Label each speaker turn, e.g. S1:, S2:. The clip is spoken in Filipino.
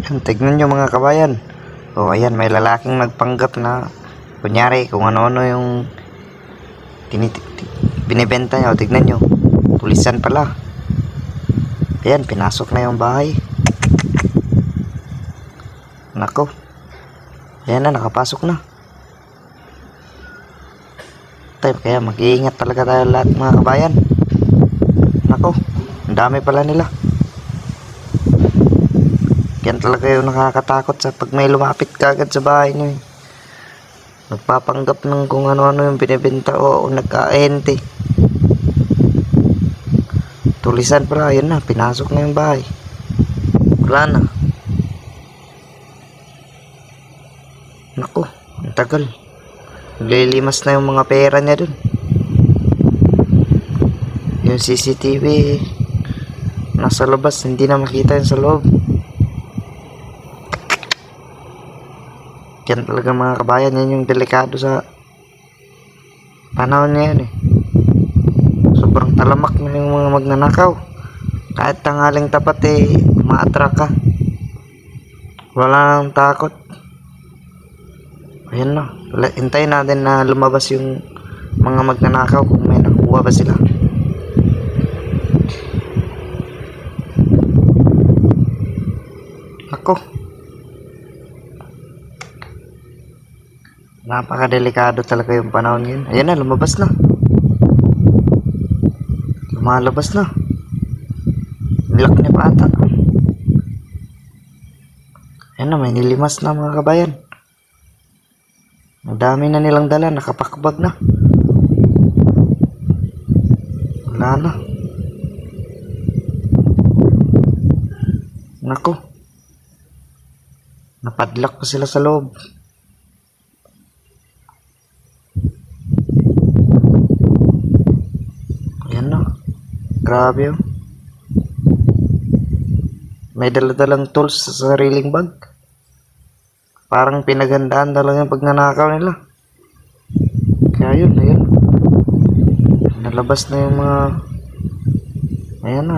S1: Tignan nyo mga kabayan. O ayan, may lalaking nagpanggap na kunyari kung ano-ano yung binibenta niya. O tignan nyo, tulisan pala. Ayan, pinasok na yung bahay. Nako, ayan na, nakapasok na. Kaya mag-iingat talaga tayo lahat mga kabayan. Nako, ang dami pala nila. Yan talaga yung nakakatakot sa pag may lumapit kagad sa bahay nyo. Nagpapanggap ng kung ano-ano yung binibenta o nagka-ente. Tulisan pala, yun na, pinasok na yung bahay. Wala na. Naku, ang tagal. Lilimas na yung mga pera niya dun. Yung CCTV nasa labas, hindi na makita yun sa loob. Yan talaga mga kabayan, yan yung delikado sa panahon ngayon eh. Sobrang talamak na yung mga magnanakaw. Kahit tanghaling tapat eh, ma-attract ka. Wala nang takot. Ayan na, hintayin natin na lumabas yung mga magnanakaw kung may nakuha ba sila. Ako, napakadelikado talaga yung panahon yun. Ayan na, lumabas na. Lumalabas na. Nilak niya pa ata. Ayan na, may nilimas na mga kabayan. Madami na nilang dala, nakapakbag na. Wala na. Nako, napadlock pa sila sa loob. Ayan na, grabe oh. May daladalang tools sa sariling bag. Parang pinagandaan talaga yung pagnanakaw nila. Kaya yun, ayun. Nalabas na yung mga... Ayan na.